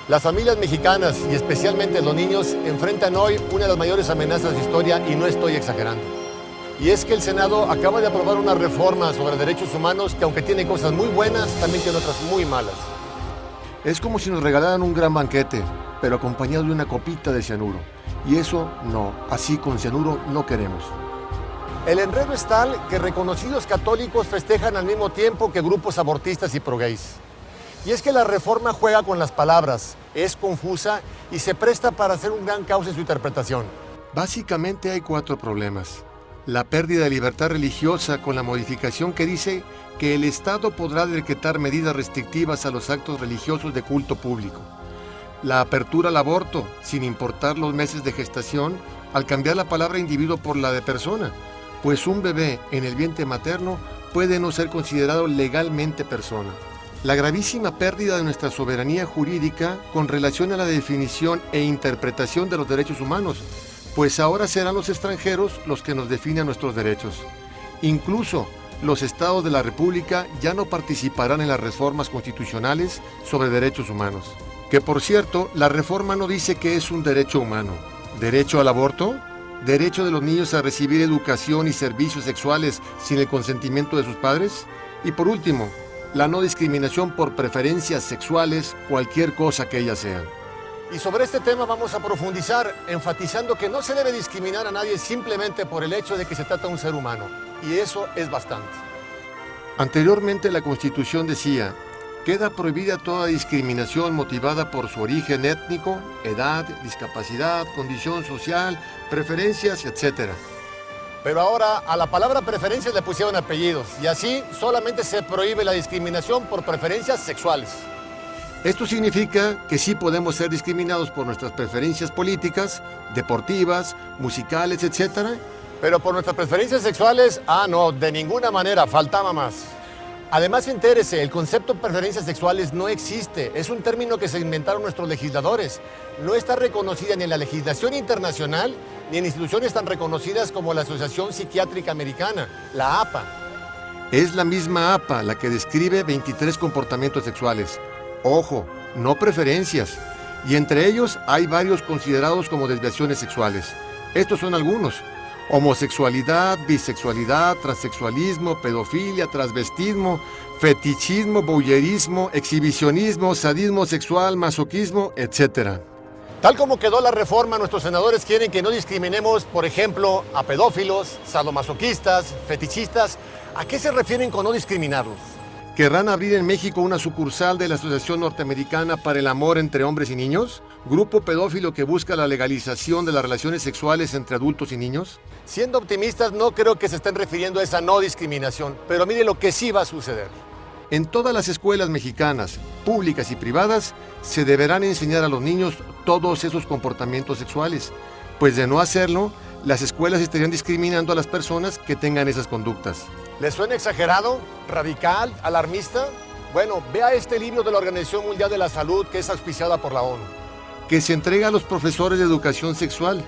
Las familias mexicanas y especialmente los niños enfrentan hoy una de las mayores amenazas de historia y no estoy exagerando. Y es que el Senado acaba de aprobar una reforma sobre derechos humanos que aunque tiene cosas muy buenas, también tiene otras muy malas. Es como si nos regalaran un gran banquete, pero acompañado de una copita de cianuro. Y eso no, así con cianuro no queremos. El enredo es tal que reconocidos católicos festejan al mismo tiempo que grupos abortistas y pro-gays. Y es que la reforma juega con las palabras, es confusa y se presta para hacer un gran caos en su interpretación. Básicamente hay 4 problemas. La pérdida de libertad religiosa con la modificación que dice que el Estado podrá decretar medidas restrictivas a los actos religiosos de culto público. La apertura al aborto, sin importar los meses de gestación, al cambiar la palabra individuo por la de persona, pues un bebé en el vientre materno puede no ser considerado legalmente persona. La gravísima pérdida de nuestra soberanía jurídica con relación a la definición e interpretación de los derechos humanos, pues ahora serán los extranjeros los que nos definan nuestros derechos. Incluso los estados de la República ya no participarán en las reformas constitucionales sobre derechos humanos. Que por cierto, la reforma no dice que es un derecho humano. ¿Derecho al aborto? ¿Derecho de los niños a recibir educación y servicios sexuales sin el consentimiento de sus padres? Y por último, la no discriminación por preferencias sexuales, cualquier cosa que ellas sean. Y sobre este tema vamos a profundizar, enfatizando que no se debe discriminar a nadie simplemente por el hecho de que se trata de un ser humano. Y eso es bastante. Anteriormente la Constitución decía: queda prohibida toda discriminación motivada por su origen étnico, edad, discapacidad, condición social, preferencias, etc. Pero ahora a la palabra preferencias le pusieron apellidos y así solamente se prohíbe la discriminación por preferencias sexuales. Esto significa que sí podemos ser discriminados por nuestras preferencias políticas, deportivas, musicales, etc. Pero por nuestras preferencias sexuales, no, de ninguna manera, faltaba más. Además, entérese, el concepto de preferencias sexuales no existe. Es un término que se inventaron nuestros legisladores. No está reconocida ni en la legislación internacional ni en instituciones tan reconocidas como la Asociación Psiquiátrica Americana, la APA. Es la misma APA la que describe 23 comportamientos sexuales. Ojo, no preferencias. Y entre ellos hay varios considerados como desviaciones sexuales. Estos son algunos: homosexualidad, bisexualidad, transexualismo, pedofilia, transvestismo, fetichismo, voyeurismo, exhibicionismo, sadismo sexual, masoquismo, etc. Tal como quedó la reforma, nuestros senadores quieren que no discriminemos, por ejemplo, a pedófilos, sadomasoquistas, fetichistas. ¿A qué se refieren con no discriminarlos? ¿Querrán abrir en México una sucursal de la Asociación Norteamericana para el Amor entre Hombres y Niños? ¿Grupo pedófilo que busca la legalización de las relaciones sexuales entre adultos y niños? Siendo optimistas, no creo que se estén refiriendo a esa no discriminación, pero mire lo que sí va a suceder. En todas las escuelas mexicanas, públicas y privadas, se deberán enseñar a los niños todos esos comportamientos sexuales, pues de no hacerlo, las escuelas estarían discriminando a las personas que tengan esas conductas. ¿Les suena exagerado, radical, alarmista? Bueno, vea este libro de la Organización Mundial de la Salud, que es auspiciada por la ONU. Que se entrega a los profesores de educación sexual.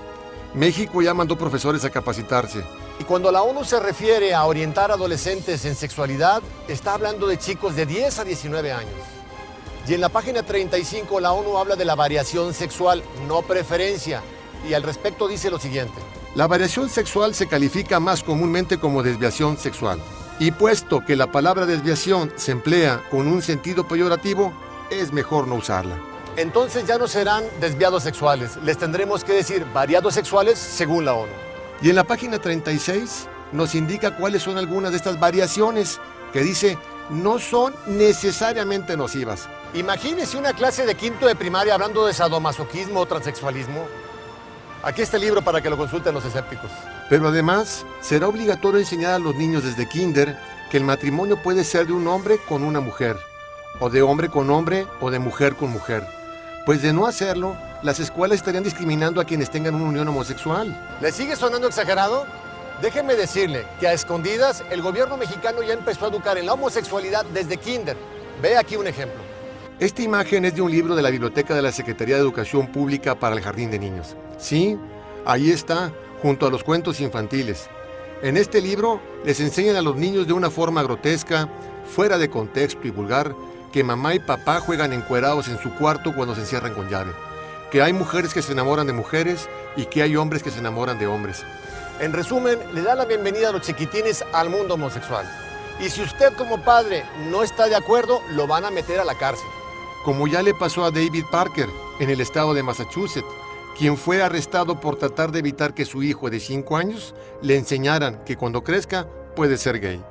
México ya mandó profesores a capacitarse. Y cuando la ONU se refiere a orientar a adolescentes en sexualidad, está hablando de chicos de 10 a 19 años. Y en la página 35 la ONU habla de la variación sexual, no preferencia. Y al respecto dice lo siguiente: la variación sexual se califica más comúnmente como desviación sexual. Y puesto que la palabra desviación se emplea con un sentido peyorativo, es mejor no usarla. Entonces ya no serán desviados sexuales, les tendremos que decir variados sexuales según la ONU. Y en la página 36 nos indica cuáles son algunas de estas variaciones, que dice no son necesariamente nocivas. Imagínese una clase de quinto de primaria hablando de sadomasoquismo o transexualismo. Aquí está el libro para que lo consulten los escépticos. Pero además, será obligatorio enseñar a los niños desde kinder que el matrimonio puede ser de un hombre con una mujer, o de hombre con hombre, o de mujer con mujer. Pues de no hacerlo, las escuelas estarían discriminando a quienes tengan una unión homosexual. ¿Le sigue sonando exagerado? Déjeme decirle que a escondidas, el gobierno mexicano ya empezó a educar en la homosexualidad desde kinder. Ve aquí un ejemplo. Esta imagen es de un libro de la biblioteca de la Secretaría de Educación Pública para el Jardín de Niños. Sí, ahí está, junto a los cuentos infantiles. En este libro les enseñan a los niños de una forma grotesca, fuera de contexto y vulgar, que mamá y papá juegan encuerados en su cuarto cuando se encierran con llave, que hay mujeres que se enamoran de mujeres y que hay hombres que se enamoran de hombres. En resumen, le da la bienvenida a los chiquitines al mundo homosexual. Y si usted como padre no está de acuerdo, lo van a meter a la cárcel. Como ya le pasó a David Parker en el estado de Massachusetts, quien fue arrestado por tratar de evitar que su hijo de 5 años le enseñaran que cuando crezca puede ser gay.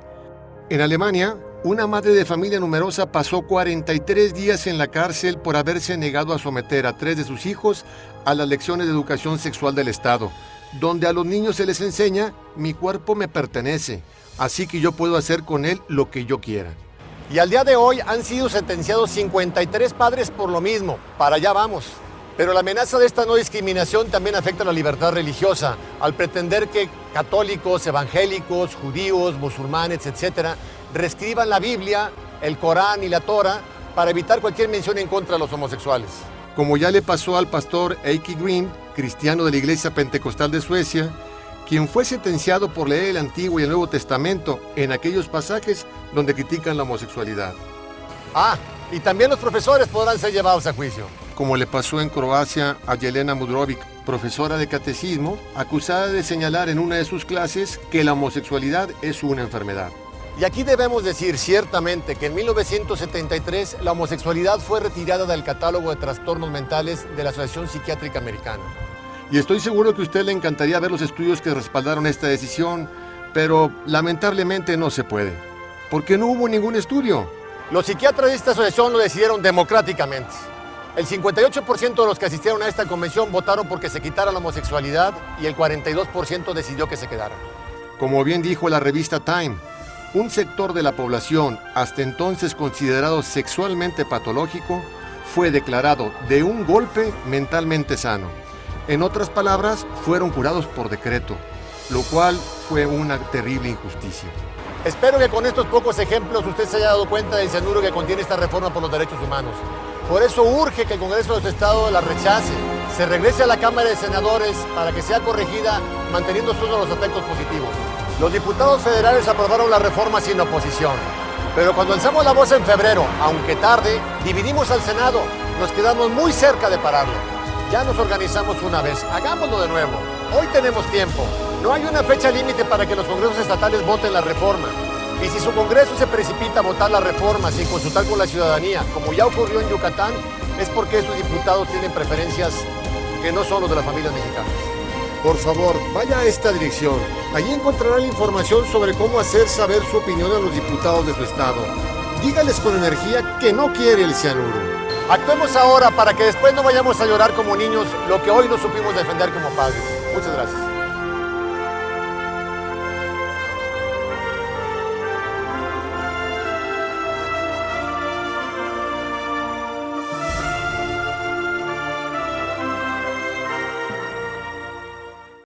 En Alemania, una madre de familia numerosa pasó 43 días en la cárcel por haberse negado a someter a 3 de sus hijos a las lecciones de educación sexual del Estado, donde a los niños se les enseña: mi cuerpo me pertenece, así que yo puedo hacer con él lo que yo quiera. Y al día de hoy han sido sentenciados 53 padres por lo mismo. Para allá vamos. Pero la amenaza de esta no discriminación también afecta a la libertad religiosa, al pretender que católicos, evangélicos, judíos, musulmanes, etc., reescriban la Biblia, el Corán y la Torah para evitar cualquier mención en contra de los homosexuales. Como ya le pasó al pastor Heikki Green, cristiano de la Iglesia Pentecostal de Suecia, quien fue sentenciado por leer el Antiguo y el Nuevo Testamento en aquellos pasajes donde critican la homosexualidad. Y también los profesores podrán ser llevados a juicio. Como le pasó en Croacia a Jelena Mudrovic, profesora de catecismo, acusada de señalar en una de sus clases que la homosexualidad es una enfermedad. Y aquí debemos decir ciertamente que en 1973 la homosexualidad fue retirada del catálogo de trastornos mentales de la Asociación Psiquiátrica Americana. Y estoy seguro que a usted le encantaría ver los estudios que respaldaron esta decisión, pero lamentablemente no se puede, porque no hubo ningún estudio. Los psiquiatras de esta asociación lo decidieron democráticamente. El 58% de los que asistieron a esta convención votaron porque se quitara la homosexualidad y el 42% decidió que se quedara. Como bien dijo la revista Time, un sector de la población, hasta entonces considerado sexualmente patológico, fue declarado de un golpe mentalmente sano. En otras palabras, fueron curados por decreto, lo cual fue una terrible injusticia. Espero que con estos pocos ejemplos usted se haya dado cuenta del cianuro que contiene esta reforma por los derechos humanos. Por eso urge que el Congreso de su Estado la rechace, se regrese a la Cámara de Senadores para que sea corregida manteniendo solo los aspectos positivos. Los diputados federales aprobaron la reforma sin oposición, pero cuando alzamos la voz en febrero, aunque tarde, dividimos al Senado, nos quedamos muy cerca de pararlo. Ya nos organizamos una vez, hagámoslo de nuevo. Hoy tenemos tiempo. No hay una fecha límite para que los congresos estatales voten la reforma. Y si su congreso se precipita a votar la reforma sin consultar con la ciudadanía, como ya ocurrió en Yucatán, es porque esos diputados tienen preferencias que no son los de las familias mexicanas. Por favor, vaya a esta dirección. Allí encontrará la información sobre cómo hacer saber su opinión a los diputados de su estado. Dígales con energía que no quiere el cianuro. Actuemos ahora para que después no vayamos a llorar como niños lo que hoy no supimos defender como padres. Muchas gracias.